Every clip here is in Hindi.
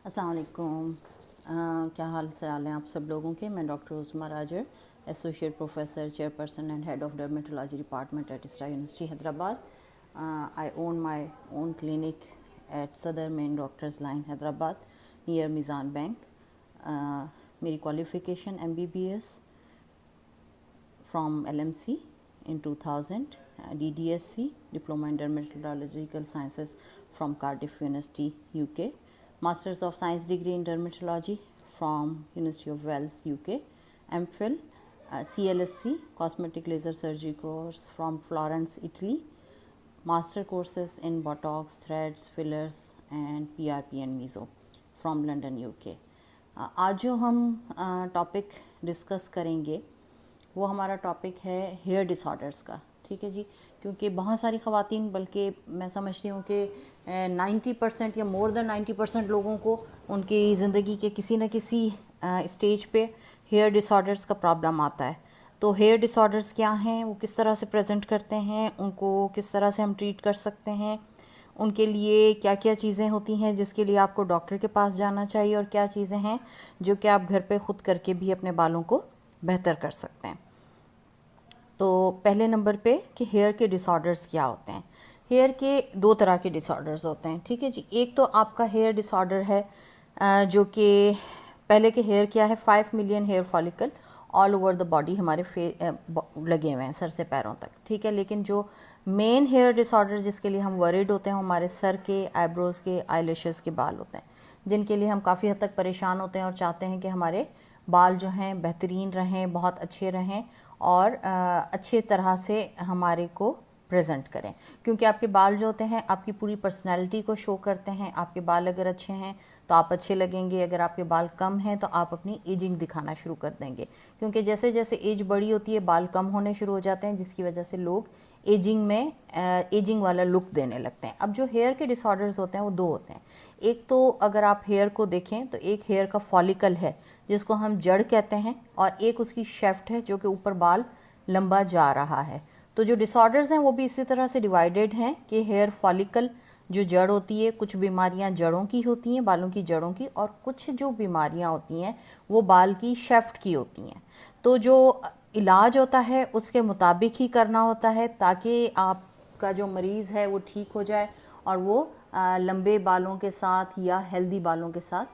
अस्सलाम वालेकुम। क्या हाल चाल हैं आप सब लोगों के। मैं doctor Uzma Rajar, associate professor, chairperson and head of dermatology department at ISRA university Hyderabad. I own my own clinic at Saddar main doctors line Hyderabad near Meezan bank. मेरी qualification MBBS from LMC in 2000, DDSC Diploma in Dermatological Sciences from Cardiff University UK, Masters of Science degree in Dermatology from University of Wales UK, MPhil CLSC Cosmetic Laser Surgery course from Florence Italy, Master courses in Botox, threads, fillers and PRP and Meso from London UK। आज जो हम टॉपिक डिस्कस करेंगे वो हमारा टॉपिक है हेयर डिसऑर्डर्स का। ठीक है जी, क्योंकि बहुत सारी ख़वातीन, बल्कि मैं समझती हूँ कि 90% या मोर देन 90% लोगों को उनकी ज़िंदगी के किसी न किसी स्टेज पे हेयर डिसऑर्डर्स का प्रॉब्लम आता है। तो हेयर डिसऑर्डर्स क्या हैं, वो किस तरह से प्रेजेंट करते हैं, उनको किस तरह से हम ट्रीट कर सकते हैं, उनके लिए क्या क्या चीज़ें होती हैं जिसके लिए आपको डॉक्टर के पास जाना चाहिए, और क्या चीज़ें हैं जो कि आप घर पे ख़ुद करके भी अपने बालों को बेहतर कर सकते हैं। तो पहले नंबर पे कि हेयर के डिसऑर्डर्स क्या होते हैं। हेयर के दो तरह के डिसऑर्डर्स होते हैं। ठीक है जी, एक तो आपका हेयर डिसऑर्डर है जो कि पहले के हेयर क्या है, 5 million hair follicle all over the body हमारे लगे हुए हैं सर से पैरों तक। ठीक है, लेकिन जो मेन हेयर डिसऑर्डर जिसके लिए हम वरीड होते हैं हमारे सर के, आईब्रोज़ के, आईलैशेस के बाल होते हैं, जिनके लिए हम काफ़ी हद तक परेशान होते हैं और चाहते हैं कि हमारे बाल जो हैं बेहतरीन रहें, बहुत अच्छे रहें और अच्छे तरह से हमारे को प्रेजेंट करें, क्योंकि आपके बाल जो होते हैं आपकी पूरी पर्सनैलिटी को शो करते हैं। आपके बाल अगर अच्छे हैं तो आप अच्छे लगेंगे, अगर आपके बाल कम हैं तो आप अपनी एजिंग दिखाना शुरू कर देंगे, क्योंकि जैसे जैसे एज बड़ी होती है बाल कम होने शुरू हो जाते हैं, जिसकी वजह से लोग एजिंग वाला लुक देने लगते हैं। अब जो हेयर के डिसऑर्डर्स होते हैं वो दो होते हैं। एक तो अगर आप हेयर को देखें तो एक हेयर का फॉलिकल है जिसको हम जड़ कहते हैं, और एक उसकी शेफ्ट है जो कि ऊपर बाल लंबा जा रहा है। तो जो डिसऑर्डर्स हैं वो भी इसी तरह से डिवाइडेड हैं कि हेयर फॉलिकल जो जड़ होती है, कुछ बीमारियां जड़ों की होती हैं, बालों की जड़ों की, और कुछ जो बीमारियां होती हैं वो बाल की शेफ्ट की होती हैं। तो जो इलाज होता है उसके मुताबिक ही करना होता है ताकि आपका जो मरीज़ है वो ठीक हो जाए और वो लंबे बालों के साथ या हेल्दी बालों के साथ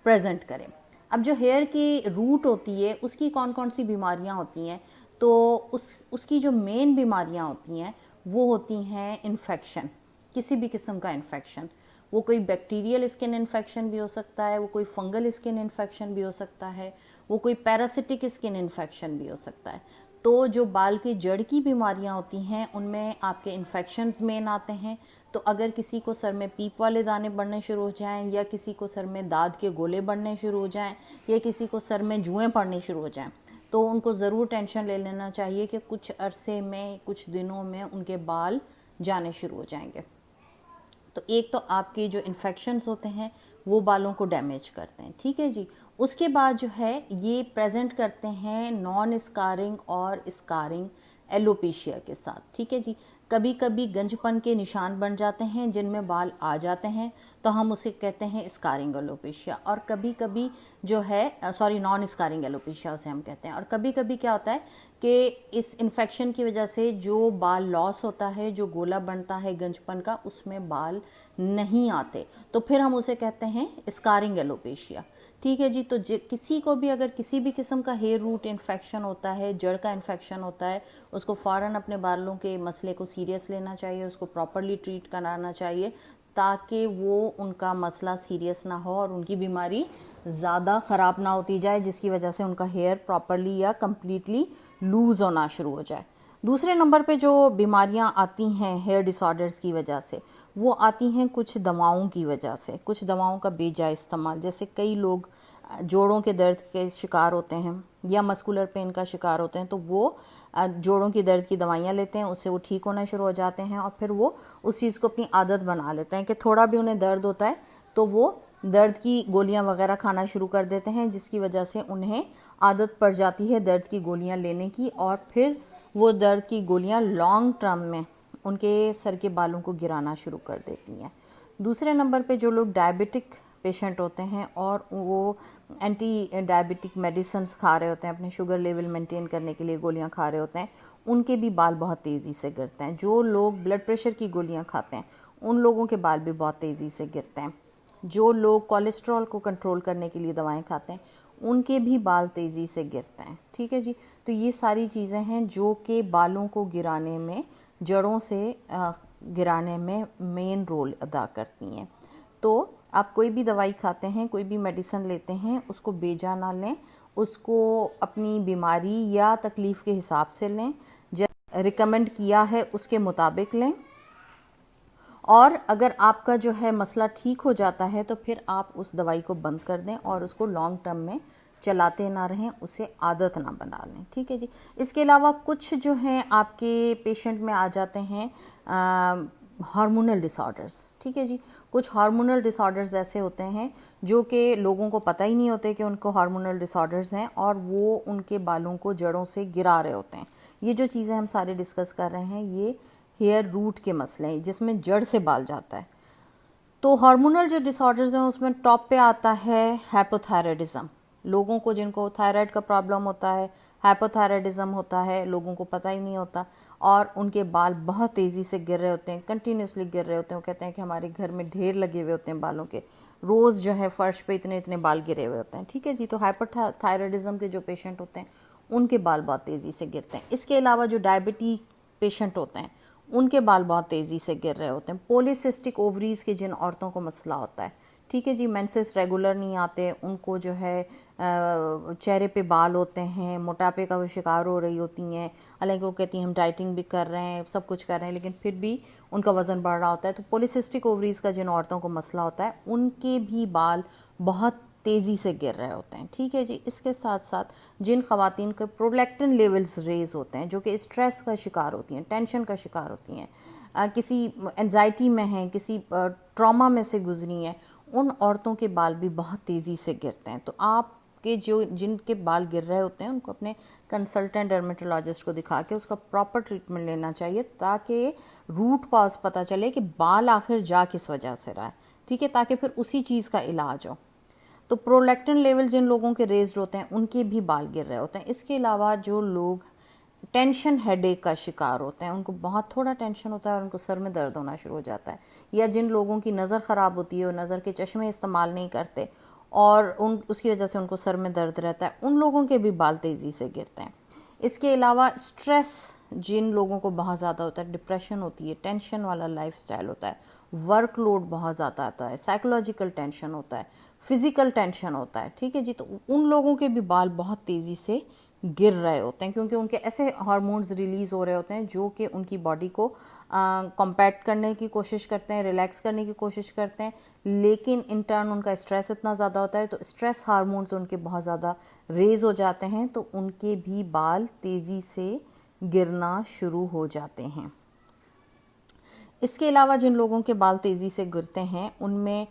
प्रेजेंट करें। अब जो हेयर की रूट होती है उसकी कौन कौन सी बीमारियां होती हैं, तो उसकी जो मेन बीमारियां होती हैं वो होती हैं इन्फेक्शन, किसी भी किस्म का इन्फेक्शन। वो कोई बैक्टीरियल स्किन इन्फेक्शन भी हो सकता है, वो कोई फंगल स्किन इन्फेक्शन भी हो सकता है, वो कोई पैरासिटिक स्किन इन्फेक्शन भी हो सकता है। तो जो बाल की जड़ की बीमारियां होती हैं उनमें आपके इन्फेक्शंस मेन आते हैं। तो अगर किसी को सर में पीप वाले दाने बढ़ने शुरू हो जाएं, या किसी को सर में दाद के गोले बढ़ने शुरू हो जाएं, या किसी को सर में जुएं पड़नी शुरू हो जाएं, तो उनको ज़रूर टेंशन ले लेना चाहिए कि कुछ अरसे में, कुछ दिनों में उनके बाल जाने शुरू हो जाएंगे। तो एक तो आपके जो इन्फेक्शंस होते हैं वो बालों को डैमेज करते हैं। ठीक है जी, उसके बाद जो है ये प्रेजेंट करते हैं नॉन स्कारिंग और स्कारिंग एलोपेशिया के साथ। ठीक है जी, कभी कभी गंजपन के निशान बन जाते हैं जिनमें बाल आ जाते हैं, तो हम उसे कहते हैं स्कारिंग एलोपेशिया। और कभी कभी जो है नॉन स्कारिंग एलोपेशिया उसे हम कहते हैं। और कभी कभी क्या होता है कि इस इन्फेक्शन की वजह से जो बाल लॉस होता है, जो गोला बनता है गंजपन का, उसमें बाल नहीं आते, तो फिर हम उसे कहते हैं स्कारिंग एलोपेशिया। ठीक है जी, तो किसी को भी अगर किसी भी किस्म का हेयर रूट इन्फेक्शन होता है, जड़ का इन्फेक्शन होता है, उसको फ़ौरन अपने बालों के मसले को सीरियस लेना चाहिए, उसको प्रॉपरली ट्रीट कराना चाहिए ताकि वो उनका मसला सीरियस ना हो और उनकी बीमारी ज़्यादा ख़राब ना होती जाए, जिसकी वजह से उनका हेयर प्रॉपरली या कम्प्लीटली लूज़ होना शुरू हो जाए। दूसरे नंबर पे जो बीमारियां आती हैं हेयर डिसऑर्डर्स की वजह से, वो आती हैं कुछ दवाओं की वजह से, कुछ दवाओं का बेजा इस्तेमाल। जैसे कई लोग जोड़ों के दर्द के शिकार होते हैं या मस्कुलर पेन का शिकार होते हैं, तो वो जोड़ों की दर्द की दवाइयाँ लेते हैं, उससे वो ठीक होना शुरू हो जाते हैं और फिर वो उस चीज़ को अपनी आदत बना लेते हैं कि थोड़ा भी उन्हें दर्द होता है तो वो दर्द की गोलियां वगैरह खाना शुरू कर देते हैं, जिसकी वजह से उन्हें आदत पड़ जाती है दर्द की गोलियां लेने की, और फिर वो दर्द की गोलियां लॉन्ग टर्म में उनके सर के बालों को गिराना शुरू कर देती हैं। दूसरे नंबर पे जो लोग डायबिटिक पेशेंट होते हैं और वो एंटी डायबिटिक मेडिसिन खा रहे होते हैं, अपने शुगर लेवल मेंटेन करने के लिए गोलियां खा रहे होते हैं, उनके भी बाल बहुत तेज़ी से गिरते हैं। जो लोग ब्लड प्रेशर की गोलियां खाते हैं उन लोगों के बाल भी बहुत तेज़ी से गिरते हैं। जो लोग कोलेस्ट्रॉल को कंट्रोल करने के लिए दवाएं खाते हैं उनके भी बाल तेज़ी से गिरते हैं। ठीक है जी, तो ये सारी चीज़ें हैं जो कि बालों को गिराने में, जड़ों से गिराने में मेन रोल अदा करती हैं। तो आप कोई भी दवाई खाते हैं, कोई भी मेडिसिन लेते हैं, उसको बेजा ना लें, उसको अपनी बीमारी या तकलीफ़ के हिसाब से लें, जब रिकमेंड किया है उसके मुताबिक लें। और अगर आपका जो है मसला ठीक हो जाता है तो फिर आप उस दवाई को बंद कर दें और उसको लॉन्ग टर्म में चलाते ना रहें, उसे आदत ना बना लें। ठीक है जी। इसके अलावा कुछ जो हैं आपके पेशेंट में आ जाते हैं हार्मोनल डिसऑर्डर्स। ठीक है जी, कुछ हार्मोनल डिसऑर्डर्स ऐसे होते हैं जो कि लोगों को पता ही नहीं होते कि उनको हार्मोनल डिसऑर्डर्स हैं और वो उनके बालों को जड़ों से गिरा रहे होते हैं। ये जो चीज़ें हम सारे डिस्कस कर रहे हैं ये हेयर रूट के मसले हैं, जिसमें जड़ से बाल जाता है। तो हार्मोनल जो डिसऑर्डर्स हैं उसमें टॉप पे आता है हाइपोथायराइडिज्म। लोगों को जिनको थायराइड का प्रॉब्लम होता है, हाइपोथायराइडिज्म होता है, लोगों को पता ही नहीं होता और उनके बाल बहुत तेज़ी से गिर रहे होते हैं, कंटिन्यूसली गिर रहे होते हैं। वो कहते हैं कि हमारे घर में ढेर लगे हुए होते हैं बालों के, रोज़ जो है फर्श पे इतने इतने बाल गिरे हुए होते हैं। ठीक है जी, तो हाइपोथायराइडिज्म के जो पेशेंट होते हैं उनके बाल बहुत तेज़ी से गिरते हैं। इसके अलावा जो डायबिटीज पेशेंट होते हैं उनके बाल बहुत तेज़ी से गिर रहे होते हैं। पॉलीसिस्टिक ओवरीज के जिन औरतों को मसला होता है, ठीक है जी, मेंसेस रेगुलर नहीं आते, उनको जो है चेहरे पे बाल होते हैं, मोटापे का वो शिकार हो रही होती हैं, हालांकि वो कहती हैं हम डाइटिंग भी कर रहे हैं, सब कुछ कर रहे हैं, लेकिन फिर भी उनका वज़न बढ़ रहा होता है। तो पॉलीसिस्टिक ओवरीज का जिन औरतों को मसला होता है उनके भी बाल बहुत तेज़ी से गिर रहे होते हैं। ठीक है जी। इसके साथ साथ जिन ख़वातीन के प्रोलैक्टिन लेवल्स रेज होते हैं, जो कि स्ट्रेस का शिकार होती हैं, टेंशन का शिकार होती हैं, किसी एंजाइटी में हैं, किसी ट्रॉमा में से गुजरी हैं, उन औरतों के बाल भी बहुत तेज़ी से गिरते हैं। तो आपके जो जिनके बाल गिर रहे होते हैं उनको अपने कंसल्टेंट डर्मेटोलॉजिस्ट को दिखा के उसका प्रॉपर ट्रीटमेंट लेना चाहिए, ताकि रूट कॉज पता चले कि बाल आखिर जा किस वजह से रहा है। ठीक है, ताकि फिर उसी चीज़ का इलाज हो। तो प्रोलैक्टिन लेवल जिन लोगों के रेज्ड होते हैं उनके भी बाल गिर रहे होते हैं। इसके अलावा जो लोग टेंशन हेडेक का शिकार होते हैं, उनको बहुत थोड़ा टेंशन होता है और उनको सर में दर्द होना शुरू हो जाता है, या जिन लोगों की नज़र ख़राब होती है और नज़र के चश्मे इस्तेमाल नहीं करते और उसकी वजह से उनको सर में दर्द रहता है, उन लोगों के भी बाल तेज़ी से गिरते हैं। इसके अलावा स्ट्रेस जिन लोगों को बहुत ज़्यादा होता है, डिप्रेशन होती है, टेंशन वाला लाइफस्टाइल होता है, वर्कलोड बहुत ज़्यादा आता है, साइकोलॉजिकल टेंशन होता है, फिज़िकल टेंशन होता है। ठीक है जी, तो उन लोगों के भी बाल बहुत तेज़ी से गिर रहे होते हैं, क्योंकि उनके ऐसे हार्मोन्स रिलीज़ हो रहे होते हैं जो कि उनकी बॉडी को कॉम्पैक्ट करने की कोशिश करते हैं, रिलैक्स करने की कोशिश करते हैं, लेकिन इन टर्न उनका स्ट्रेस इतना ज़्यादा होता है तो स्ट्रेस हार्मोन्स उनके बहुत ज़्यादा रेज हो जाते हैं, तो उनके भी बाल तेज़ी से गिरना शुरू हो जाते हैं। इसके अलावा जिन लोगों के बाल तेज़ी से गिरते हैं उनमें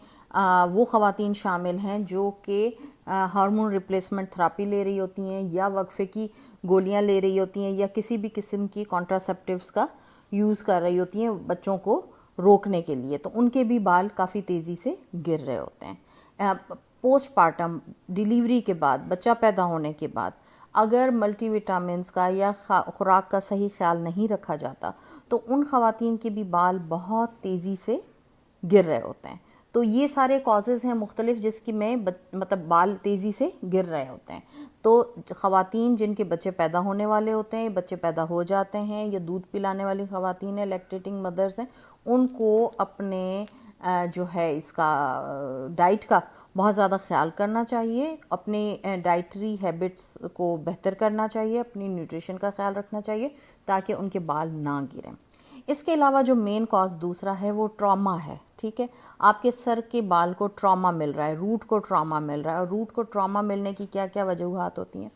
वो ख़वातीन शामिल हैं जो कि हार्मोन रिप्लेसमेंट थेरेपी ले रही होती हैं, या वक्फे की गोलियां ले रही होती हैं, या किसी भी किस्म की कॉन्ट्रासेप्टिव्स का यूज़ कर रही होती हैं बच्चों को रोकने के लिए, तो उनके भी बाल काफ़ी तेज़ी से गिर रहे होते हैं। पोस्टपार्टम डिलीवरी के बाद, बच्चा पैदा होने के बाद अगर मल्टीविटामिन्स का या खुराक का सही ख्याल नहीं रखा जाता तो उन ख़वातीन के भी बाल बहुत तेज़ी से गिर रहे होते हैं। तो ये सारे कॉजेज़ हैं मुख्तलिफ जिसकी में मतलब बाल तेज़ी से गिर रहे होते हैं। तो ख़वातीन जिनके बच्चे पैदा होने वाले होते हैं, बच्चे पैदा हो जाते हैं, या दूध पिलाने वाली ख़वातीन हैं, लैक्टेटिंग मदर्स हैं, उनको अपने जो है इसका डाइट का बहुत ज़्यादा ख्याल करना चाहिए, अपने डाइटरी हैबिट्स को बेहतर करना चाहिए, अपनी न्यूट्रिशन का ख्याल रखना चाहिए ताकि उनके बाल ना गिरें। इसके अलावा जो मेन कॉज दूसरा है वो ट्रॉमा है। ठीक है, आपके सर के बाल को ट्रॉमा मिल रहा है, रूट को ट्रॉमा मिल रहा है, और रूट को ट्रॉमा मिलने की क्या क्या वजूहात होती हैं।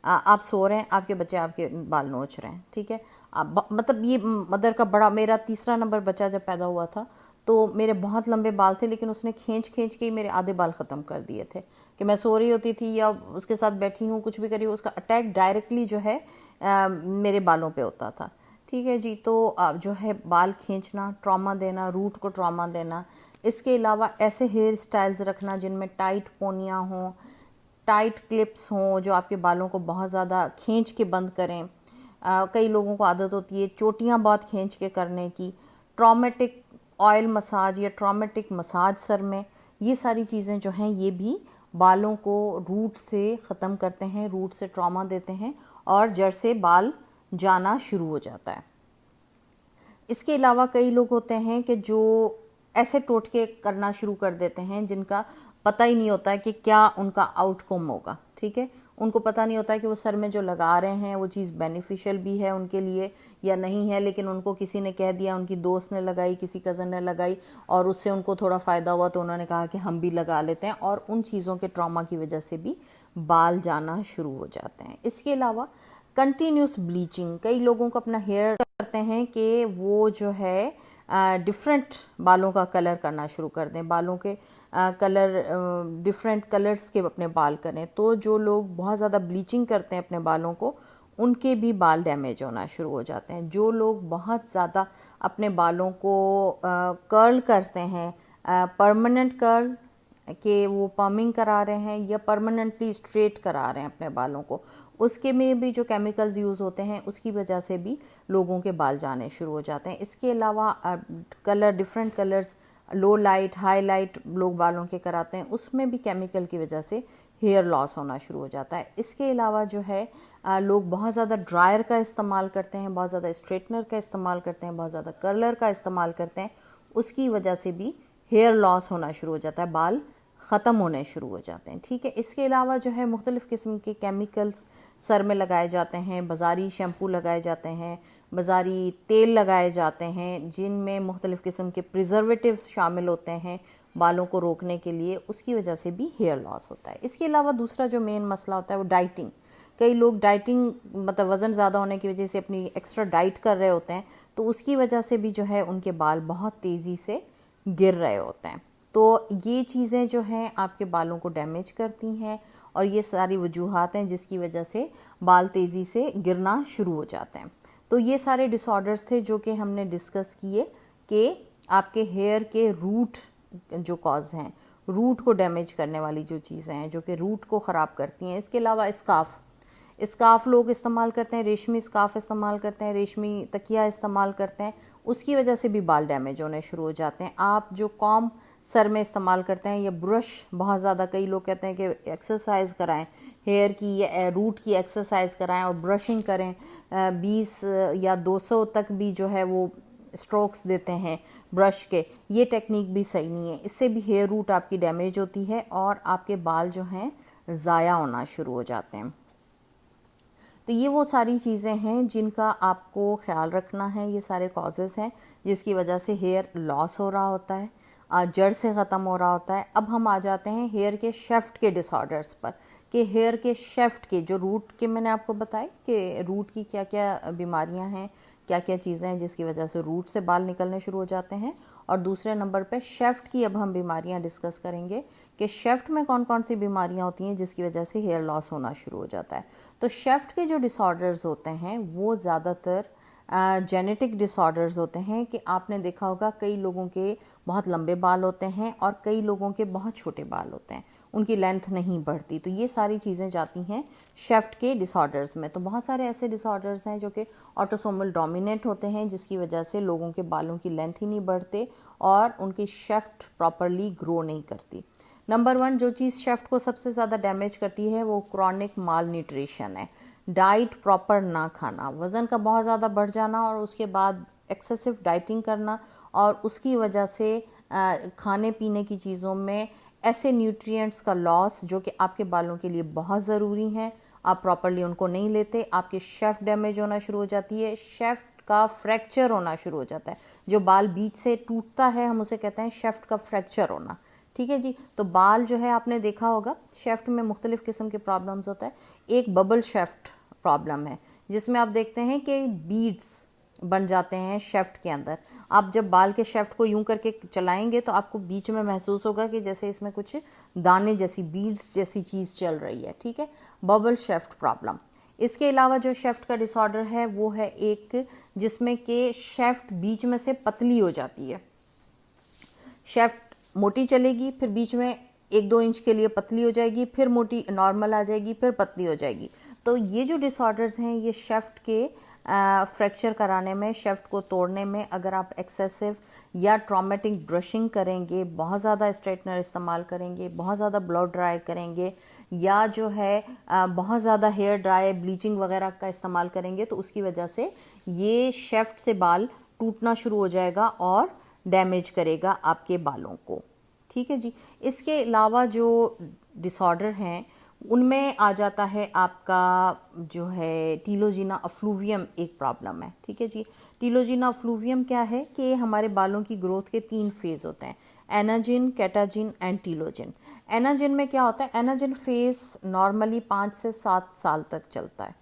आप सो रहे हैं, आपके बच्चे आपके बाल नोच रहे हैं। ठीक है, मतलब ये मदर का बड़ा, मेरा तीसरा नंबर बच्चा जब पैदा हुआ था तो मेरे बहुत लंबे बाल थे, लेकिन उसने खींच खींच के मेरे आधे बाल ख़त्म कर दिए थे कि मैं सो रही होती थी या उसके साथ बैठी हूँ, कुछ भी करी हूँ, उसका अटैक डायरेक्टली जो है मेरे बालों पे होता था। ठीक है जी, तो जो है बाल खींचना, ट्रॉमा देना, रूट को ट्रॉमा देना, इसके अलावा ऐसे हेयर स्टाइल्स रखना जिनमें टाइट पोनियाँ हों, टाइट क्लिप्स हों जो आपके बालों को बहुत ज़्यादा खींच के बंद करें। कई लोगों को आदत होती है चोटियाँ बहुत खींच के करने की। ट्रॉमेटिक ऑयल मसाज या ट्रॉमेटिक मसाज सर में, ये सारी चीज़ें जो हैं ये भी बालों को रूट से ख़त्म करते हैं, रूट से ट्रॉमा देते हैं और जड़ से बाल जाना शुरू हो जाता है। इसके अलावा कई लोग होते हैं कि जो ऐसे टोटके करना शुरू कर देते हैं जिनका पता ही नहीं होता है कि क्या उनका आउटकम होगा, ठीक है। उनको पता नहीं होता है कि वो सर में जो लगा रहे हैं वो चीज़ बेनिफिशियल भी है उनके लिए या नहीं है, लेकिन उनको किसी ने कह दिया, उनकी दोस्त ने लगाई, किसी कज़न ने लगाई और उससे उनको थोड़ा फ़ायदा हुआ तो उन्होंने कहा कि हम भी लगा लेते हैं, और उन चीज़ों के ट्रॉमा की वजह से भी बाल जाना शुरू हो जाते हैं। इसके अलावा कंटिन्यूस ब्लीचिंग, कई लोगों को अपना हेयर करते हैं कि वो जो है डिफरेंट बालों का कलर करना शुरू कर दें, बालों के कलर डिफरेंट कलर्स के अपने बाल करें। तो जो लोग बहुत ज़्यादा ब्लीचिंग करते हैं अपने बालों को, उनके भी बाल डैमेज होना शुरू हो जाते हैं। जो लोग बहुत ज़्यादा अपने बालों को कर्ल करते हैं, परमानेंट कर्ल कि वो पमिंग करा रहे हैं या परमानेंटली स्ट्रेट करा रहे हैं अपने बालों को, उसके में भी जो केमिकल्स यूज़ होते हैं उसकी वजह से भी लोगों के बाल जाने शुरू हो जाते हैं। इसके अलावा कलर, डिफरेंट कलर्स, लो लाइट, हाई लाइट लोग बालों के कराते हैं, उसमें भी केमिकल की वजह से हेयर लॉस होना शुरू हो जाता है। इसके अलावा जो है लोग बहुत ज़्यादा ड्रायर का इस्तेमाल करते हैं, बहुत ज़्यादा स्ट्रेटनर का इस्तेमाल करते हैं, बहुत ज़्यादा कर्लर का इस्तेमाल करते हैं, उसकी वजह से भी हेयर लॉस होना शुरू हो जाता है, बाल ख़त्म होने शुरू हो जाते हैं, ठीक है। इसके अलावा जो है मुख्तलिफ़ किस्म के केमिकल्स सर में लगाए जाते हैं, बाज़ारी शैम्पू लगाए जाते हैं, बाज़ारी तेल लगाए जाते हैं जिनमें मुख्तलिफ़ किस्म के प्रिजर्वेटिव्स शामिल होते हैं बालों को रोकने के लिए, उसकी वजह से भी हेयर लॉस होता है। इसके अलावा दूसरा जो मेन मसला होता है वो डाइटिंग। कई लोग डाइटिंग मतलब वज़न ज़्यादा होने की वजह से अपनी एक्स्ट्रा डाइट कर रहे होते हैं, तो उसकी वजह से भी जो है उनके बाल बहुत तेज़ी से गिर रहे होते हैं। तो ये चीज़ें जो हैं आपके बालों को डैमेज करती हैं और ये सारी वजूहात हैं जिसकी वजह से बाल तेज़ी से गिरना शुरू हो जाते हैं। तो ये सारे डिसऑर्डर्स थे जो कि हमने डिस्कस किए कि आपके हेयर के रूट जो कॉज हैं, रूट को डैमेज करने वाली जो चीज़ें हैं जो कि रूट को ख़राब करती हैं। इसके अलावा स्कार्फ लोग इस्तेमाल करते हैं, रेशमी स्कार्फ इस्तेमाल करते हैं, रेशमी तकिया इस्तेमाल करते हैं, उसकी वजह से भी बाल डैमेज होने शुरू हो जाते हैं। आप जो कॉम सर में इस्तेमाल करते हैं या ब्रश, बहुत ज़्यादा कई लोग कहते हैं कि एक्सरसाइज कराएं, हेयर की या रूट की एक्सरसाइज कराएं और ब्रशिंग करें, 20 या 200 तक भी जो है वो स्ट्रोक्स देते हैं ब्रश के, ये टेक्निक भी सही नहीं है। इससे भी हेयर रूट आपकी डैमेज होती है और आपके बाल जो हैं ज़ाया होना शुरू हो जाते हैं। तो ये वो सारी चीज़ें हैं जिनका आपको ख्याल रखना है, ये सारे कॉजेज़ हैं जिसकी वजह से हेयर लॉस हो रहा होता है, जड़ से ख़त्म हो रहा होता है। अब हम आ जाते हैं हेयर के शेफ्ट के डिसऑर्डर्स पर कि हेयर के शेफ्ट के जो रूट के मैंने आपको बताए कि रूट की क्या क्या बीमारियां हैं, क्या क्या चीज़ें हैं जिसकी वजह से रूट से बाल निकलने शुरू हो जाते हैं, और दूसरे नंबर पे शेफ्ट की अब हम बीमारियां डिस्कस करेंगे कि शेफ्ट में कौन कौन सी बीमारियां होती हैं जिसकी वजह से हेयर लॉस होना शुरू हो जाता है। तो शेफ्ट के जो डिसऑर्डर्स होते हैं वो ज़्यादातर जेनेटिक डिसऑर्डर्स होते हैं कि आपने देखा होगा कई लोगों के बहुत लंबे बाल होते हैं और कई लोगों के बहुत छोटे बाल होते हैं, उनकी लेंथ नहीं बढ़ती। तो ये सारी चीज़ें जाती हैं शेफ्ट के डिसऑर्डर्स में। तो बहुत सारे ऐसे डिसऑर्डर्स हैं जो कि ऑटोसोमल डोमिनेंट होते हैं जिसकी वजह से लोगों के बालों की लेंथ ही नहीं बढ़ते और उनकी शेफ्ट प्रॉपरली ग्रो नहीं करती। नंबर 1 जो चीज़ शेफ्ट को सबसे ज़्यादा डैमेज करती है वो क्रॉनिक माल न्यूट्रिशन है, डाइट प्रॉपर ना खाना, वज़न का बहुत ज़्यादा बढ़ जाना और उसके बाद एक्सेसिव डाइटिंग करना और उसकी वजह से खाने पीने की चीज़ों में ऐसे न्यूट्रिएंट्स का लॉस जो कि आपके बालों के लिए बहुत ज़रूरी हैं, आप प्रॉपरली उनको नहीं लेते, आपकी शेफ्ट डैमेज होना शुरू हो जाती है, शेफ्ट का फ्रैक्चर होना शुरू हो जाता है। जो बाल बीच से टूटता है हम उसे कहते हैं शेफ्ट का फ्रैक्चर होना, ठीक है जी। तो बाल जो है आपने देखा होगा शेफ्ट में मुख्तलिफ़ किस्म के प्रॉब्लम्स होता है। एक बबल शेफ्ट प्रॉब्लम है जिसमें आप देखते हैं कि बीड्स बन जाते हैं शेफ्ट के अंदर। आप जब बाल के शेफ्ट को यूं करके चलाएंगे तो आपको बीच में महसूस होगा कि जैसे इसमें कुछ दाने जैसी, बीड्स जैसी चीज़ चल रही है, ठीक है, बबल शेफ्ट प्रॉब्लम। इसके अलावा जो शेफ्ट का डिसऑर्डर है वो है एक जिसमें कि शेफ्ट बीच में से पतली हो जाती है। शेफ्ट मोटी चलेगी, फिर बीच में 1-2 इंच के लिए पतली हो जाएगी, फिर मोटी नॉर्मल आ जाएगी, फिर पतली हो जाएगी। तो ये जो डिसऑर्डर्स हैं ये शेफ्ट के फ्रैक्चर कराने में, शेफ्ट को तोड़ने में अगर आप एक्सेसिव या ट्रॉमेटिक ब्रशिंग करेंगे, बहुत ज़्यादा स्ट्रेटनर इस्तेमाल करेंगे, बहुत ज़्यादा ब्लो ड्राई करेंगे, या जो है बहुत ज़्यादा हेयर ड्राई ब्लीचिंग वगैरह का इस्तेमाल करेंगे, तो उसकी वजह से ये शेफ्ट से बाल टूटना शुरू हो जाएगा और डैमेज करेगा आपके बालों को। ठीक है जी। इसके अलावा जो डिसऑर्डर हैं उनमें आ जाता है आपका जो है टीलोजीना अफ्लूवियम, एक प्रॉब्लम है। ठीक है जी। टीलोजीना अफ्लूवियम क्या है कि हमारे बालों की ग्रोथ के 3 फेज होते हैं, एनाजिन, कैटाजिन एंड टीलोजिन। एनाजिन में क्या होता है, एनाजिन फेज नॉर्मली 5 से 7 साल तक चलता है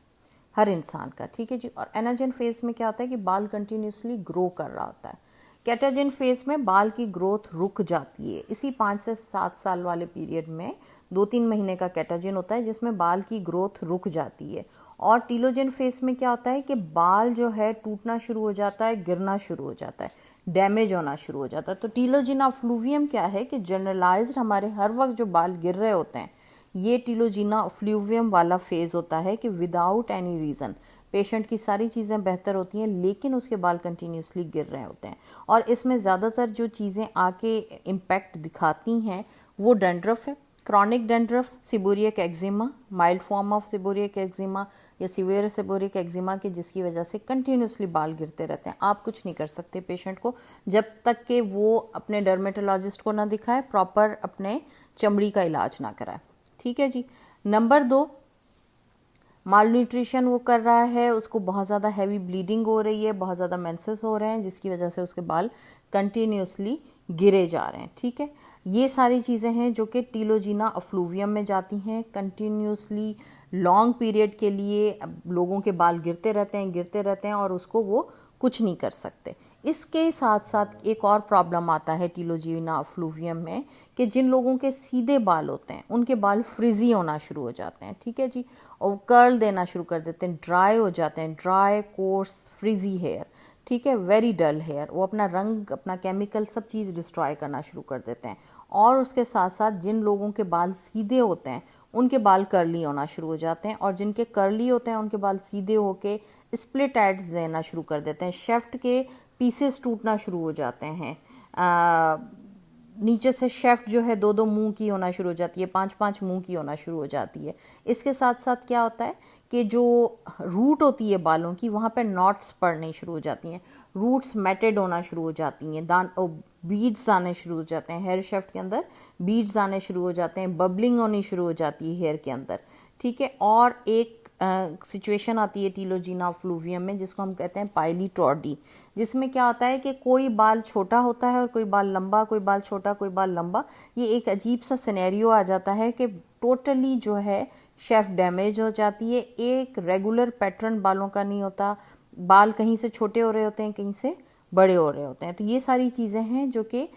हर इंसान का। ठीक है जी। और एनाजिन फेज में क्या होता है कि बाल कंटिन्यूसली ग्रो कर रहा होता है। कैटाजिन फेज में बाल की ग्रोथ रुक जाती है। इसी 5 से 7 साल वाले पीरियड में 2-3 महीने का कैटाजिन होता है जिसमें बाल की ग्रोथ रुक जाती है। और टीलोजिन फेज में क्या होता है कि बाल जो है टूटना शुरू हो जाता है, गिरना शुरू हो जाता है, डैमेज होना शुरू हो जाता है। तो टीलोजीना फ्लूवियम क्या है कि जनरलाइज्ड हमारे हर वक्त जो बाल गिर रहे होते हैं, ये टीलोजीना फ्लूवियम वाला फेज होता है कि विदाउट एनी रीज़न पेशेंट की सारी चीज़ें बेहतर होती हैं लेकिन उसके बाल कंटिन्यूसली गिर रहे होते हैं। और इसमें ज़्यादातर जो चीज़ें आके इम्पैक्ट दिखाती हैं वो डैंड्रफ है, chronic dandruff, seborrhoeic eczema, mild form of seborrhoeic eczema या सीवियर सीबोरिक एक्जिमा के जिसकी वजह से कंटिन्यूसली बाल गिरते रहते हैं। आप कुछ नहीं कर सकते पेशेंट को जब तक कि वो अपने डर्मेटोलॉजिस्ट को ना दिखाए, प्रॉपर अपने चमड़ी का इलाज ना कराए। ठीक है जी। नंबर 2, माल न्यूट्रिशन वो कर रहा है, उसको बहुत ज़्यादा हैवी ब्लीडिंग हो रही है, बहुत ज़्यादा मेंसेस हो रहे हैं जिसकी वजह से उसके बाल कंटिन्यूसली गिरे जा रहे हैं। ठीक है। ये सारी चीज़ें हैं जो कि टीलोजीना अफ्लूवियम में जाती हैं। कंटिन्यूसली लॉन्ग पीरियड के लिए लोगों के बाल गिरते रहते हैं और उसको वो कुछ नहीं कर सकते। इसके साथ साथ एक और प्रॉब्लम आता है टीलोजीना अफ्लूवियम में कि जिन लोगों के सीधे बाल होते हैं उनके बाल फ्रिजी होना शुरू हो जाते हैं। ठीक है जी। और कर्ल देना शुरू कर देते हैं, ड्राई हो जाते हैं, ड्राई कोर्स फ्रिजी हेयर। ठीक है। वेरी डल हेयर, वो अपना रंग, अपना केमिकल, सब चीज़ डिस्ट्रॉय करना शुरू कर देते हैं। और उसके साथ साथ जिन लोगों के बाल सीधे होते हैं उनके बाल कर्ली होना शुरू हो जाते हैं, और जिनके कर्ली होते हैं उनके बाल सीधे होके स्प्लिट एड्स देना शुरू कर देते हैं, शेफ्ट के पीसेस टूटना शुरू हो जाते हैं, नीचे से शेफ्ट जो है 2-2 मुंह की होना शुरू हो जाती है, 5-5 मुंह की होना शुरू हो जाती है। इसके साथ साथ क्या होता है कि जो रूट होती है बालों की, वहाँ पे नॉट्स पड़ने शुरू हो जाती हैं, रूट्स मैटेड होना शुरू हो जाती हैं, बीड्स आने शुरू हो जाते हैं, हेयर शेफ्ट के अंदर बीड्स आने शुरू हो जाते हैं, बबलिंग होनी शुरू हो जाती है हेयर के अंदर। ठीक है। और एक सिचुएशन आती है टीलोजीना फ्लूवियम में जिसको हम कहते हैं पाइलीटॉर्डी, जिसमें क्या होता है कि कोई बाल छोटा होता है और कोई बाल लंबा, कोई बाल छोटा, कोई बाल लंबा। ये एक अजीब सा सिनेरियो आ जाता है कि टोटली जो है शेफ डैमेज हो जाती है, एक रेगुलर पैटर्न बालों का नहीं होता, बाल कहीं से छोटे हो रहे होते हैं, कहीं से बड़े हो रहे होते हैं। तो ये सारी चीज़ें हैं जो कि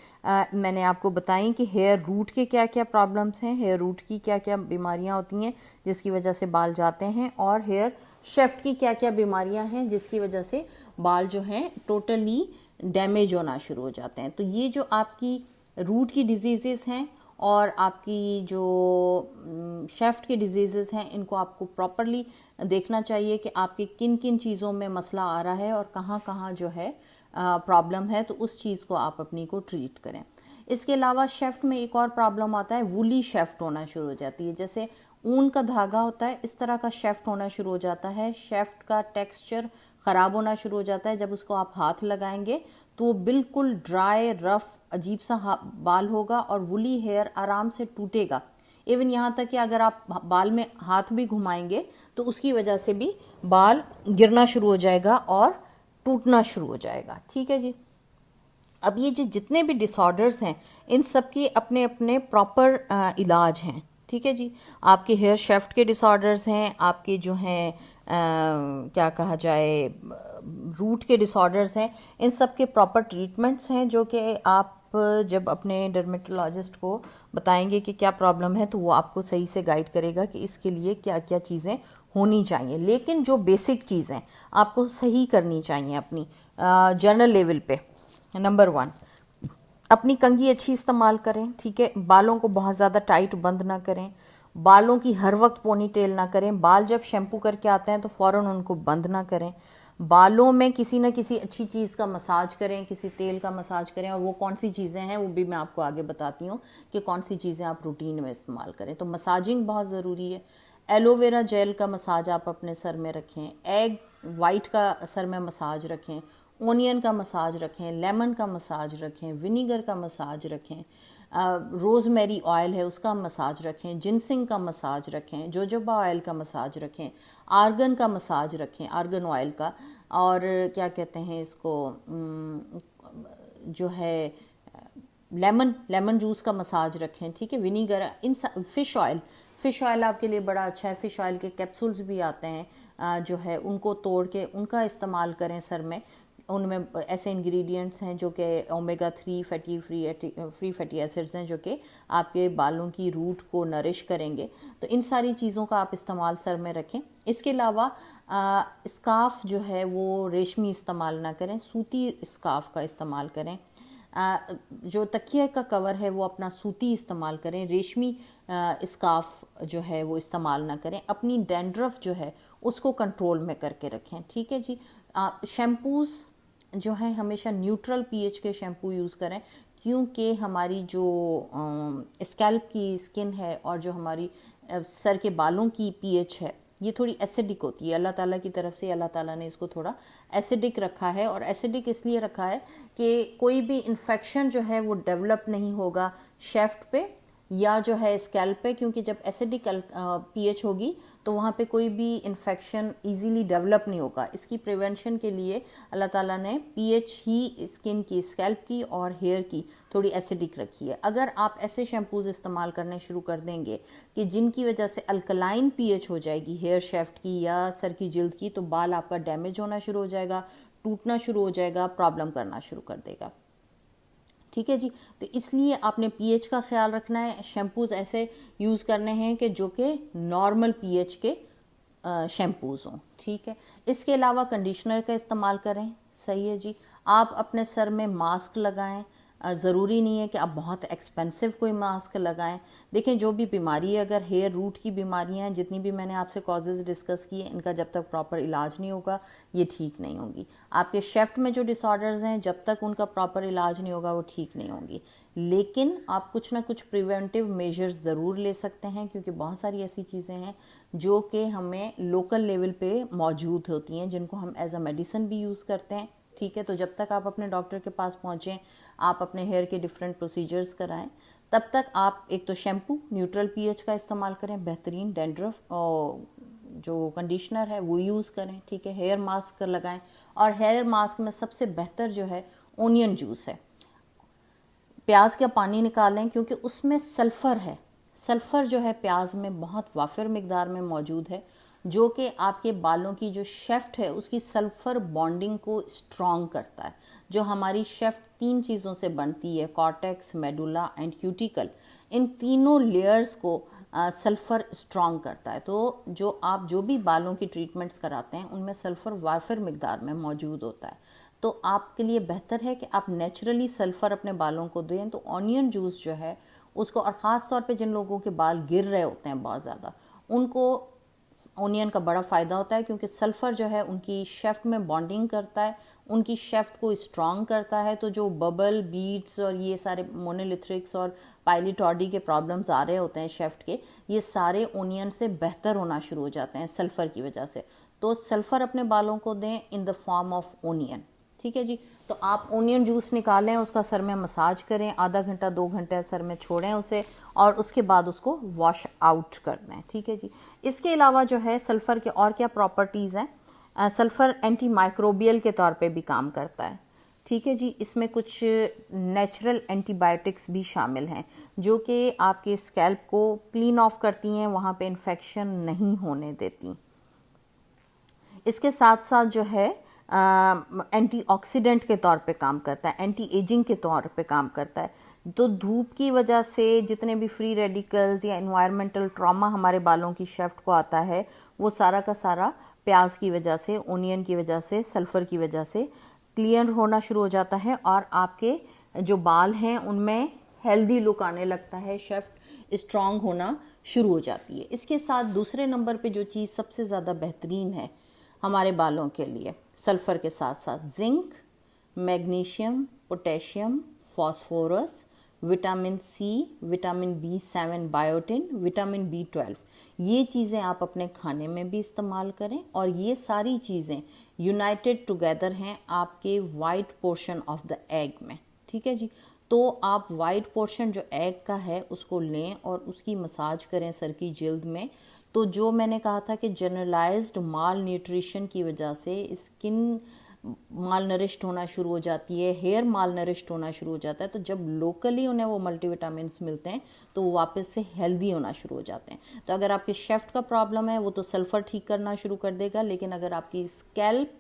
मैंने आपको बताई कि हेयर रूट के क्या क्या प्रॉब्लम्स हैं, हेयर रूट की क्या क्या बीमारियां होती हैं जिसकी वजह से बाल जाते हैं, और हेयर शेफ्ट की क्या क्या बीमारियां हैं जिसकी वजह से बाल जो हैं टोटली डैमेज होना शुरू हो जाते हैं। तो ये जो आपकी रूट की डिजीज़ेस हैं और आपकी जो शेफ्ट की डिजीज़ेस हैं, इनको आपको प्रॉपरली देखना चाहिए कि आपके किन किन चीज़ों में मसला आ रहा है और कहाँ कहाँ जो है प्रॉब्लम है, तो उस चीज़ को आप अपनी को ट्रीट करें। इसके अलावा शेफ्ट में एक और प्रॉब्लम आता है, वूली शेफ्ट होना शुरू हो जाती है। जैसे ऊन का धागा होता है, इस तरह का शेफ्ट होना शुरू हो जाता है। शेफ्ट का टेक्सचर ख़राब होना शुरू हो जाता है। जब उसको आप हाथ लगाएंगे तो वो बिल्कुल ड्राई, रफ, अजीब सा बाल होगा और वूली हेयर आराम से टूटेगा। इवन यहाँ तक कि अगर आप बाल में हाथ भी घुमाएंगे तो उसकी वजह से भी बाल गिरना शुरू हो जाएगा और टूटना शुरू हो जाएगा। ठीक है जी। अब ये जो जितने भी डिसऑर्डर्स हैं इन सब के अपने अपने प्रॉपर इलाज हैं। ठीक है जी। आपके हेयर शेफ्ट के डिसऑर्डर्स हैं, आपके जो हैं क्या कहा जाए रूट के डिसऑर्डर्स हैं, इन सब के प्रॉपर ट्रीटमेंट्स हैं जो कि आप जब अपने डर्मेटोलॉजिस्ट को बताएंगे कि क्या प्रॉब्लम है तो वो आपको सही से गाइड करेगा कि इसके लिए क्या क्या चीज़ें होनी चाहिए। लेकिन जो बेसिक चीज़ें आपको सही करनी चाहिए अपनी जर्नल लेवल पे, नंबर 1 अपनी कंघी अच्छी इस्तेमाल करें, ठीक है। बालों को बहुत ज़्यादा टाइट बंद ना करें, बालों की हर वक्त पोनी टेल ना करें, बाल जब शैम्पू करके आते हैं तो फ़ौरन उनको बंद ना करें। बालों में किसी न किसी अच्छी चीज़ का मसाज करें, किसी तेल का मसाज करें, और वो कौन सी चीज़ें हैं वो भी मैं आपको आगे बताती हूँ कि कौन सी चीज़ें आप रूटीन में इस्तेमाल करें। तो मसाजिंग बहुत ज़रूरी है। एलोवेरा जेल का मसाज आप अपने सर में रखें, एग वाइट का सर में मसाज रखें, ओनियन का मसाज रखें, लेमन का मसाज रखें, विनीगर का मसाज रखें, रोज़मेरी ऑयल है उसका मसाज रखें, जिनसिंग का मसाज रखें, जोजोबा ऑयल का मसाज रखें, आर्गन का मसाज रखें, आर्गन ऑयल का, और क्या कहते हैं इसको, जो है लेमन जूस का मसाज रखें, ठीक है। विनीगर, फ़िश ऑयल आपके लिए बड़ा अच्छा है। फ़िश ऑयल के कैप्सूल्स भी आते हैं, जो है उनको तोड़ के उनका इस्तेमाल करें सर में। उनमें ऐसे इंग्रेडिएंट्स हैं जो कि ओमेगा 3 फ्री फैटी एसिड्स हैं जो कि आपके बालों की रूट को नरिश करेंगे। तो इन सारी चीज़ों का आप इस्तेमाल सर में रखें। इसके अलावा स्कार्फ जो है वो रेशमी इस्तेमाल ना करें, सूती स्कार्फ का इस्तेमाल करें। जो तकिए का कवर है वो अपना सूती इस्तेमाल करें, रेशमी स्कार्फ जो है वो इस्तेमाल ना करें। अपनी डैंड्रफ जो है उसको कंट्रोल में करके रखें, ठीक है जी। शैम्पूज़ जो है हमेशा न्यूट्रल पीएच के शैम्पू यूज़ करें, क्योंकि हमारी जो स्कैल्प की स्किन है और जो हमारी सर के बालों की पीएच है ये थोड़ी एसिडिक होती है। अल्लाह ताला की तरफ से अल्लाह ताला ने इसको थोड़ा एसिडिक रखा है, और एसिडिक इसलिए रखा है कि कोई भी इन्फेक्शन जो है वो डेवलप नहीं होगा शेफ्ट पे या जो है स्कैल्प पे, क्योंकि जब एसिडिक पीएच होगी तो वहाँ पे कोई भी इन्फेक्शन इजीली डेवलप नहीं होगा। इसकी प्रिवेंशन के लिए अल्लाह ताला ने पीएच ही स्किन की, स्कैल्प की और हेयर की थोड़ी एसिडिक रखी है। अगर आप ऐसे शैम्पूज़ इस्तेमाल करने शुरू कर देंगे कि जिनकी वजह से अल्कलाइन पीएच हो जाएगी हेयर शेफ्ट की या सर की जिल्द की, तो बाल आपका डैमेज होना शुरू हो जाएगा, टूटना शुरू हो जाएगा, प्रॉब्लम करना शुरू कर देगा, ठीक है जी। तो इसलिए आपने पीएच का ख्याल रखना है। शैम्पूज़ ऐसे यूज़ करने हैं कि जो कि नॉर्मल पीएच के शैम्पूज़ हों, ठीक है। इसके अलावा कंडीशनर का इस्तेमाल करें, सही है जी। आप अपने सर में मास्क लगाएं, ज़रूरी नहीं है कि आप बहुत एक्सपेंसिव कोई मास्क लगाएं। देखें जो भी बीमारी है, अगर हेयर रूट की बीमारियां हैं, जितनी भी मैंने आपसे कॉजेज़ डिस्कस किए, इनका जब तक प्रॉपर इलाज नहीं होगा ये ठीक नहीं होंगी। आपके शेफ्ट में जो डिसऑर्डर्स हैं जब तक उनका प्रॉपर इलाज नहीं होगा वो ठीक नहीं होंगी। लेकिन आप कुछ ना कुछ प्रिवेंटिव मेजर्स ज़रूर ले सकते हैं, क्योंकि बहुत सारी ऐसी चीज़ें हैं जो कि हमें लोकल लेवल पे मौजूद होती हैं, जिनको हम एज अ मेडिसिन भी यूज़ करते हैं, ठीक है। तो जब तक आप अपने डॉक्टर के पास पहुँचें, आप अपने हेयर के डिफरेंट प्रोसीजर्स कराएं, तब तक आप एक तो शैम्पू न्यूट्रल पीएच का इस्तेमाल करें, बेहतरीन डैंड्रफ जो कंडीशनर है वो यूज़ करें, ठीक है। हेयर मास्क लगाएं, और हेयर मास्क में सबसे बेहतर जो है ओनियन जूस है। प्याज का पानी निकालें, क्योंकि उसमें सल्फ़र है। सल्फ़र जो है प्याज में बहुत वाफिर मिकदार में मौजूद है, जो कि आपके बालों की जो शेफ्ट है उसकी सल्फ़र बॉन्डिंग को स्ट्रॉन्ग करता है। जो हमारी शेफ्ट 3 चीज़ों से बनती है, कॉर्टेक्स, मेडुला एंड क्यूटिकल, इन तीनों लेयर्स को सल्फ़र स्ट्रॉन्ग करता है। तो जो भी बालों की ट्रीटमेंट्स कराते हैं उनमें सल्फ़र वाफिर मिकदार में मौजूद होता है। तो आपके लिए बेहतर है कि आप नेचुरली सल्फ़र अपने बालों को दें। तो ऑनियन जूस जो है उसको, और ख़ास तौर पे जिन लोगों के बाल गिर रहे होते हैं बहुत ज़्यादा, उनको ओनियन का बड़ा फ़ायदा होता है, क्योंकि सल्फ़र जो है उनकी शेफ्ट में बॉन्डिंग करता है, उनकी शेफ्ट को स्ट्रॉन्ग करता है। तो जो बबल बीड्स और ये सारे मोनोलिथ्रिक्स और पाइलिटॉडी के प्रॉब्लम्स आ रहे होते हैं शेफ्ट के, ये सारे ओनियन से बेहतर होना शुरू हो जाते हैं सल्फ़र की वजह से। तो सल्फ़र अपने बालों को दें in the form of onion, ठीक है जी। तो आप ओनियन जूस निकालें, उसका सर में मसाज करें, आधा घंटा 2 घंटे सर में छोड़ें उसे, और उसके बाद उसको वॉश आउट कर दें, ठीक है जी। इसके अलावा जो है सल्फ़र के और क्या प्रॉपर्टीज़ हैं, सल्फ़र एंटी माइक्रोबियल के तौर पे भी काम करता है, ठीक है जी। इसमें कुछ नेचुरल एंटीबायोटिक्स भी शामिल हैं जो कि आपके स्कैल्प को क्लीन ऑफ करती हैं, वहाँ पे इन्फेक्शन नहीं होने देती। इसके साथ साथ जो है एंटीऑक्सीडेंट के तौर पे काम करता है, एंटी एजिंग के तौर पे काम करता है। तो धूप की वजह से जितने भी फ्री रेडिकल्स या एनवायरमेंटल ट्रॉमा हमारे बालों की शेफ्ट को आता है, वो सारा का सारा प्याज की वजह से, ओनियन की वजह से, सल्फ़र की वजह से क्लियर होना शुरू हो जाता है, और आपके जो बाल हैं उनमें हेल्दी लुक आने लगता है, शेफ्ट स्ट्रांग होना शुरू हो जाती है। इसके साथ दूसरे नंबर पे जो चीज़ सबसे ज़्यादा बेहतरीन है हमारे बालों के लिए, सल्फ़र के साथ साथ zinc, magnesium, potassium, phosphorus, vitamin C, vitamin B7, biotin, vitamin B12, ये चीज़ें आप अपने खाने में भी इस्तेमाल करें। और ये सारी चीज़ें यूनाइटेड टुगेदर हैं आपके white portion of the egg में, ठीक है जी। तो आप वाइट पोर्शन जो एग का है उसको लें और उसकी मसाज करें सर की जिल्द में। तो जो मैंने कहा था कि जनरलाइज्ड माल न्यूट्रिशन की वजह से स्किन माल नरिश्ड होना शुरू हो जाती है, हेयर माल नरिश्ड होना शुरू हो जाता है, तो जब लोकली उन्हें वो मल्टीविटामिन्स मिलते हैं तो वो वापस से हेल्दी होना शुरू हो जाते हैं। तो अगर आपके शेफ्ट का प्रॉब्लम है वो तो सल्फ़र ठीक करना शुरू कर देगा, लेकिन अगर आपकी स्कैल्प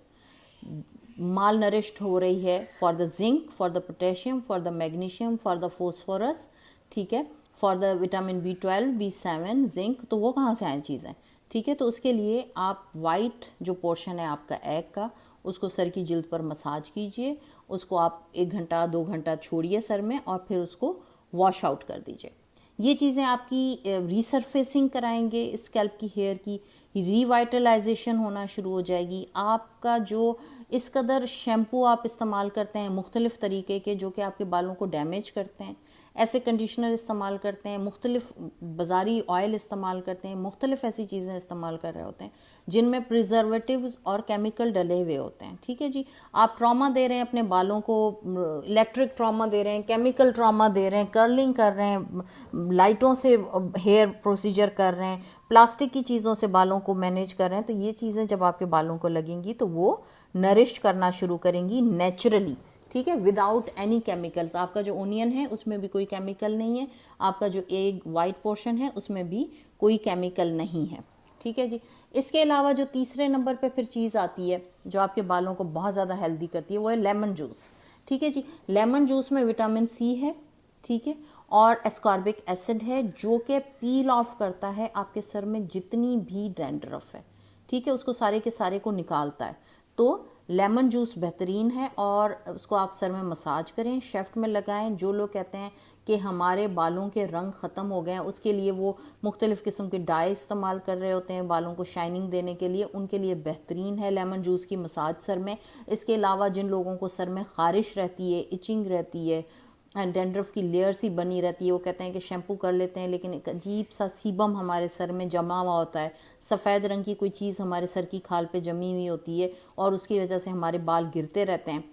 माल नरिश्ड हो रही है for the zinc, for the potassium, for the magnesium, for the phosphorus, ठीक है, for the vitamin B12, B7, zinc, तो वो कहाँ से आए चीज़ें, ठीक है। तो उसके लिए आप वाइट जो पोर्शन है आपका एग का, उसको सर की जिल्द पर मसाज कीजिए, उसको आप 1 घंटा 2 घंटा छोड़िए सर में और फिर उसको वॉश आउट कर दीजिए। ये चीज़ें आपकी रीसरफेसिंग कराएंगे स्कैल्प की, हेयर की रिवाइटलाइजेशन होना शुरू हो जाएगी। आपका जो इस कदर शैम्पू आप इस्तेमाल करते हैं मुख्तलिफ़ तरीके के जो कि आपके बालों को डैमेज करते हैं, ऐसे कंडीशनर इस्तेमाल करते हैं, मुख्तलिफ बाज़ारी ऑयल इस्तेमाल करते हैं, मुख्तलिफ ऐसी चीज़ें इस्तेमाल कर रहे होते हैं जिनमें प्रिजर्वेटिव्स और केमिकल डले हुए होते हैं, ठीक है जी। आप ट्रॉमा दे रहे हैं अपने बालों को, इलेक्ट्रिक ट्रॉमा दे रहे हैं, केमिकल ट्रॉमा दे रहे हैं, कर्लिंग कर रहे हैं, लाइटों से हेयर प्रोसीजर कर रहे हैं, प्लास्टिक की चीज़ों से बालों को मैनेज कर रहे हैं। तो ये चीज़ें जब आपके बालों को लगेंगी तो वो नरिश करना शुरू करेंगी नेचुरली, ठीक है, विदाउट एनी केमिकल्स। आपका जो ओनियन है उसमें भी कोई केमिकल नहीं है, आपका जो एग वाइट पोर्शन है उसमें भी कोई केमिकल नहीं है, ठीक है जी। इसके अलावा जो तीसरे नंबर पे फिर चीज़ आती है जो आपके बालों को बहुत ज़्यादा हेल्दी करती है वो है लेमन जूस, ठीक है जी। लेमन जूस में विटामिन सी है, ठीक है, और एस्कॉर्बिक एसिड है जो कि पील ऑफ करता है आपके सर में जितनी भी डैंड्रफ है, ठीक है, उसको सारे के सारे को निकालता है। तो लेमन जूस बेहतरीन है और उसको आप सर में मसाज करें, शेफ्ट में लगाएं। जो लोग कहते हैं कि हमारे बालों के रंग ख़त्म हो गए हैं, उसके लिए वो मुख्तलिफ़ किस्म के डाई इस्तेमाल कर रहे होते हैं बालों को शाइनिंग देने के लिए, उनके लिए बेहतरीन है लेमन जूस की मसाज सर में। इसके अलावा जिन लोगों को सर में ख़ारिश रहती है, इचिंग रहती है, डैंड्रफ की लेयर सी बनी रहती है, वो कहते हैं कि शैम्पू कर लेते हैं लेकिन एक अजीब सा सीबम हमारे सर में जमा हुआ होता है, सफ़ेद रंग की कोई चीज़ हमारे सर की खाल पे जमी हुई होती है और उसकी वजह से हमारे बाल गिरते रहते हैं,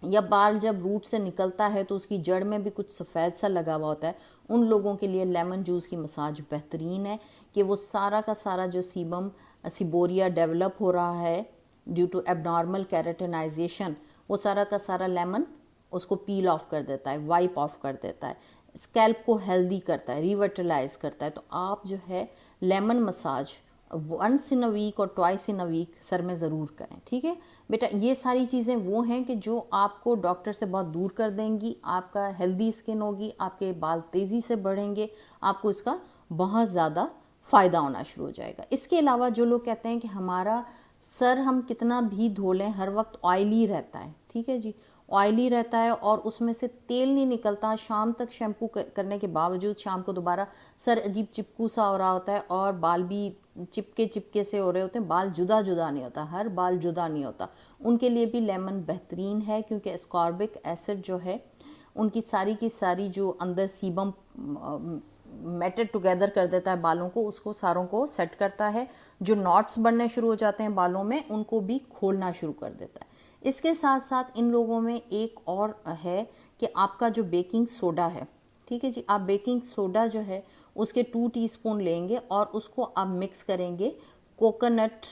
या बाल जब रूट से निकलता है तो उसकी जड़ में भी कुछ सफ़ेद सा लगा हुआ होता है। उन लोगों के लिए लेमन जूस की मसाज बेहतरीन है कि वो सारा का सारा जो सीबम सिबोरिया डेवलप हो रहा है ड्यू टू एबनॉर्मल कैरेटिनाइजेशन, वो सारा का सारा लेमन उसको पील ऑफ कर देता है, वाइप ऑफ कर देता है, स्कैल्प को हेल्दी करता है, रिवर्टलाइज करता है। तो आप जो है lemon massage once in a week और ट्वाइस इन अ वीक सर में ज़रूर करें, ठीक है बेटा। ये सारी चीज़ें वो हैं कि जो आपको डॉक्टर से बहुत दूर कर देंगी, आपका हेल्दी स्किन होगी, आपके बाल तेज़ी से बढ़ेंगे, आपको इसका बहुत ज़्यादा फ़ायदा होना शुरू हो जाएगा। इसके अलावा जो लोग कहते हैं कि हमारा सर हम कितना भी धो लें हर वक्त ऑयली रहता है, ठीक है जी, ऑयली रहता है और उसमें से तेल नहीं निकलता, शाम तक शैम्पू करने के बावजूद शाम को दोबारा सर अजीब चिपकू सा हो रहा होता है और बाल भी चिपके चिपके से हो रहे होते हैं, बाल जुदा जुदा नहीं होता, हर बाल जुदा नहीं होता, उनके लिए भी लेमन बेहतरीन है क्योंकि एस्कॉर्बिक एसिड जो है उनकी सारी की सारी जो अंदर सीबम मेटेड टुगेदर कर देता है बालों को, उसको सारों को सेट करता है, जो नॉट्स बनने शुरू हो जाते हैं बालों में उनको भी खोलना शुरू कर देता है। इसके साथ साथ इन लोगों में एक और है कि आपका जो बेकिंग सोडा है, ठीक है जी, आप बेकिंग सोडा जो है उसके 2 टीस्पून लेंगे और उसको आप मिक्स करेंगे कोकोनट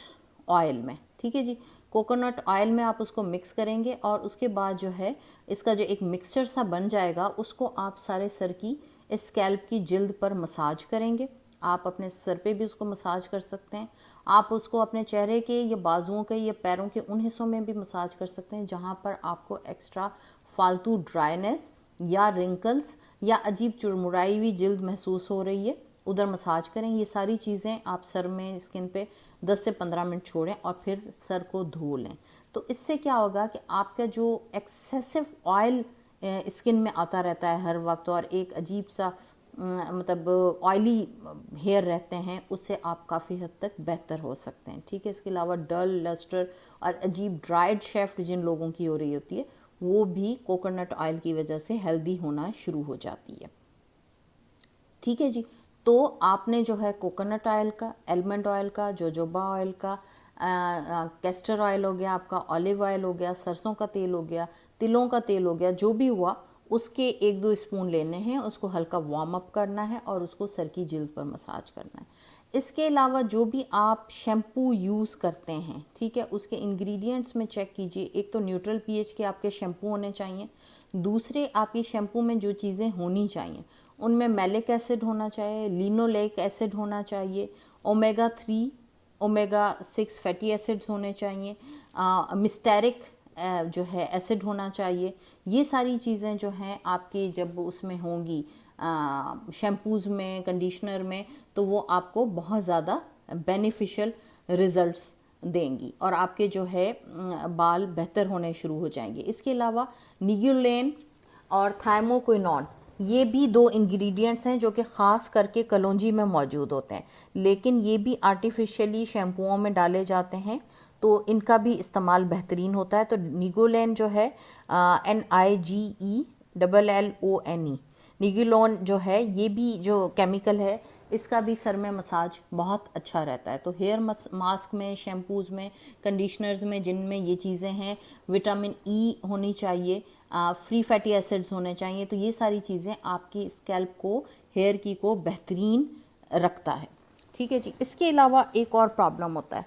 ऑयल में, ठीक है जी, कोकोनट ऑयल में आप उसको मिक्स करेंगे और उसके बाद जो है इसका जो एक मिक्सचर सा बन जाएगा उसको आप सारे सर की स्कैल्प की जिल्द पर मसाज करेंगे। आप अपने सर पे भी उसको मसाज कर सकते हैं, आप उसको अपने चेहरे के या बाजुओं के या पैरों के उन हिस्सों में भी मसाज कर सकते हैं जहाँ पर आपको एक्स्ट्रा फालतू ड्राइनेस या रिंकल्स या अजीब चुरमुराई हुई जिल्द महसूस हो रही है, उधर मसाज करें। ये सारी चीज़ें आप सर में स्किन पे 10 से 15 मिनट छोड़ें और फिर सर को धो लें। तो इससे क्या होगा कि आपका जो एक्सेसिव ऑयल स्किन में आता रहता है हर वक्त और एक अजीब सा मतलब ऑयली हेयर रहते हैं, उससे आप काफ़ी हद तक बेहतर हो सकते हैं। ठीक है, इसके अलावा डल, लस्टर और अजीब ड्राइड शेफ्ट जिन लोगों की हो रही होती है, वो भी कोकोनट ऑयल की वजह से हेल्दी होना शुरू हो जाती है। ठीक है जी, तो आपने जो है कोकोनट ऑयल का, आलमंड ऑयल का, जोजोबा ऑयल का, कैस्टर ऑयल हो गया, आपका ऑलिव ऑयल हो गया, सरसों का तेल हो गया, तिलों का तेल हो गया, जो भी हुआ उसके 1-2 स्पून लेने हैं, उसको हल्का वार्म अप करना है और उसको सर की जिल्द पर मसाज करना है। इसके अलावा जो भी आप शैम्पू यूज़ करते हैं, ठीक है, उसके इंग्रेडिएंट्स में चेक कीजिए। एक तो न्यूट्रल पीएच के आपके शैम्पू होने चाहिए, दूसरे आपकी शैम्पू में जो चीज़ें होनी चाहिए उनमें मैलिक एसिड होना चाहिए, लिनोलेक एसिड होना चाहिए, ओमेगा 3 ओमेगा 6 फैटी एसिड्स होने चाहिए, मिस्टेरिक जो है एसिड होना चाहिए। ये सारी चीज़ें जो हैं आपकी जब उसमें होंगी शैम्पूज़ में, कंडीशनर में, तो वो आपको बहुत ज़्यादा बेनिफिशियल रिज़ल्ट्स देंगी और आपके जो है बाल बेहतर होने शुरू हो जाएंगे। इसके अलावा निगुलेन और थायमोक्विनोन, ये भी 2 इंग्रेडिएंट्स हैं जो कि ख़ास करके कलौंजी में मौजूद होते हैं, लेकिन ये भी आर्टिफिशियली शैम्पुओं में डाले जाते हैं, तो इनका भी इस्तेमाल बेहतरीन होता है। तो निगुलेन जो है NIGELLONE, निगुलोन जो है, ये भी जो केमिकल है, इसका भी सर में मसाज बहुत अच्छा रहता है। तो हेयर मास्क में, शैम्पूज़ में, कंडीशनर्स में जिनमें ये चीज़ें हैं, विटामिन ई होनी चाहिए, फ्री फैटी एसिड्स होने चाहिए, तो ये सारी चीज़ें आपकी स्कैल्प को, हेयर की को बेहतरीन रखता है। ठीक है जी, इसके अलावा एक और प्रॉब्लम होता है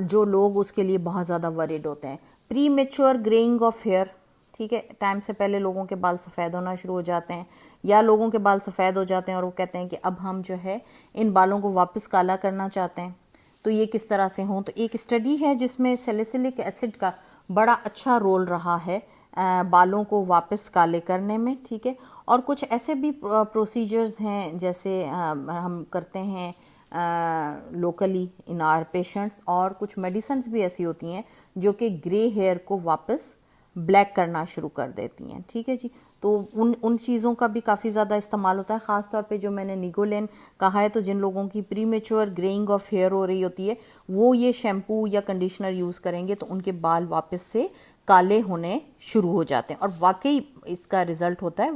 जो लोग उसके लिए बहुत ज़्यादा वरीड होते हैं, premature greying of hair. ठीक है, टाइम से पहले लोगों के बाल सफ़ेद होना शुरू हो जाते हैं, या लोगों के बाल सफ़ेद हो जाते हैं और वो कहते हैं कि अब हम जो है इन बालों को वापस काला करना चाहते हैं, तो ये किस तरह से हों। तो एक स्टडी है जिसमें सैलिसिलिक एसिड का बड़ा अच्छा रोल रहा है बालों को वापस काले करने में। ठीक है, और कुछ ऐसे भी प्रोसीजर्स हैं जैसे हम करते हैं लोकली इन आर पेशेंट्स, और कुछ मेडिसिन्स भी ऐसी होती हैं जो कि ग्रे हेयर को वापस ब्लैक करना शुरू कर देती हैं। ठीक है जी, तो उन चीज़ों का भी काफ़ी ज़्यादा इस्तेमाल होता है। ख़ास तौर पे जो मैंने निगोलेन कहा है, तो जिन लोगों की प्रीमेच्योर ग्रेइंग ऑफ हेयर हो रही होती है, वो ये शैम्पू या कंडीशनर यूज़ करेंगे तो उनके बाल वापस से काले होने शुरू हो जाते हैं, और वाकई इसका रिज़ल्ट होता है,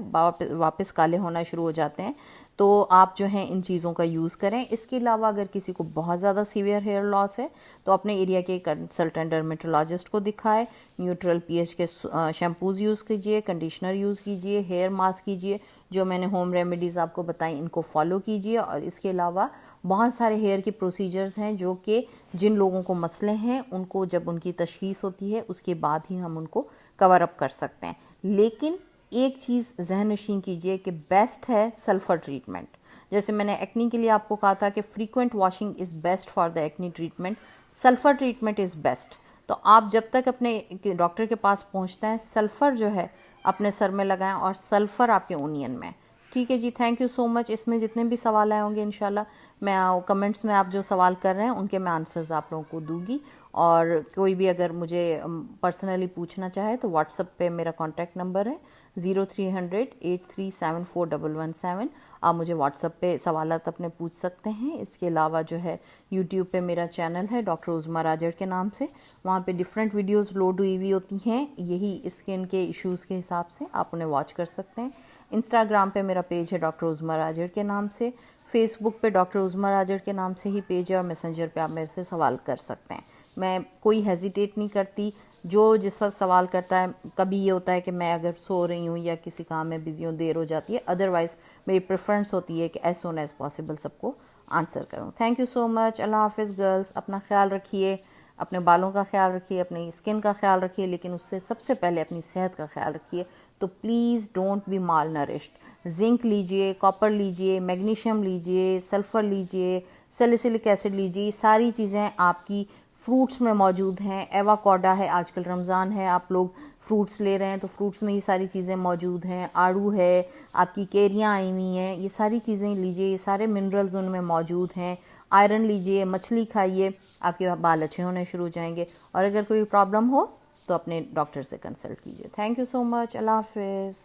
वापस काले होना शुरू हो जाते हैं। तो आप जो हैं इन चीज़ों का यूज़ करें। इसके अलावा अगर किसी को बहुत ज़्यादा सीवियर हेयर लॉस है तो अपने एरिया के कंसल्टेंट डर्मेटोलॉजिस्ट को दिखाएं, न्यूट्रल पीएच के शैम्पूज़ यूज़ कीजिए, कंडीशनर यूज़ कीजिए, हेयर मास्क कीजिए, जो मैंने होम रेमेडीज़ आपको बताई इनको फॉलो कीजिए। और इसके अलावा बहुत सारे हेयर के प्रोसीजर्स हैं जो कि जिन लोगों को मसले हैं उनको जब उनकी तशख़ीस होती है उसके बाद ही हम उनको कवर अप कर सकते हैं। लेकिन एक चीज़ जहन नशीन कीजिए कि बेस्ट है सल्फ़र ट्रीटमेंट। जैसे मैंने एक्नी के लिए आपको कहा था कि frequent washing is best for the acne treatment, sulphur treatment is best. तो आप जब तक अपने डॉक्टर के पास पहुंचते हैं, सल्फ़र जो है अपने सर में लगाएं और सल्फ़र आपके ओनियन में। ठीक है जी, थैंक यू सो मच। इसमें जितने भी सवाल आए होंगे इंशाल्लाह मैं कमेंट्स में आप जो सवाल कर रहे हैं उनके मैं आंसर्स आप लोगों को दूंगी, और कोई भी अगर मुझे पर्सनली पूछना चाहे तो व्हाट्सएप पे मेरा कॉन्टैक्ट नंबर है 0300-8374117। आप मुझे व्हाट्सएप पे सवालात अपने पूछ सकते हैं। इसके अलावा जो है यूट्यूब पे मेरा चैनल है डॉक्टर उज़्मा राजड़ के नाम से, वहाँ पे डिफरेंट वीडियोस लोड हुई हुई होती हैं यही स्किन के इश्यूज़ के हिसाब से, आप उन्हें वॉच कर सकते हैं। इंस्टाग्राम पे मेरा पेज है डॉक्टर उज़्मा राजड़ के नाम से, फेसबुक पे डॉक्टर उज़्मा राजड़ के नाम से ही पेज है, और मैसेंजर पे आप मेरे से सवाल कर सकते हैं। मैं कोई हेजिटेट नहीं करती, जो जिस वक्त सवाल करता है। कभी ये होता है कि मैं अगर सो रही हूँ या किसी काम में बिज़ी हूँ, देर हो जाती है, अदरवाइज़ मेरी प्रेफरेंस होती है कि एज सून एज़ पॉसिबल सबको आंसर करूँ। Thank you so much. Allah हाफिज़ गर्ल्स। अपना ख्याल रखिए, अपने बालों का ख्याल रखिए, अपनी स्किन का ख्याल रखिए, लेकिन उससे सबसे पहले अपनी सेहत का ख्याल रखिए। तो please don't be mall nourished. Zinc लीजिए, कॉपर लीजिए, मैग्नीशियम लीजिए, सल्फ़र लीजिए, सैलिसिलिक एसिड लीजिए, सारी चीज़ें आपकी फ्रूट्स में मौजूद हैं। एवाकाडो है, आजकल रमज़ान है, आप लोग फ्रूट्स ले रहे हैं तो फ्रूट्स में ये सारी चीज़ें मौजूद हैं। आड़ू है, आपकी केरियाँ आई हुई हैं, ये सारी चीज़ें लीजिए, ये सारे मिनरल्स उनमें मौजूद हैं। आयरन लीजिए, मछली खाइए, आपके बाल अच्छे होने शुरू हो जाएंगे। और अगर कोई प्रॉब्लम हो तो अपने डॉक्टर से कंसल्ट कीजिए। Thank you so much. Allah हाफिज़।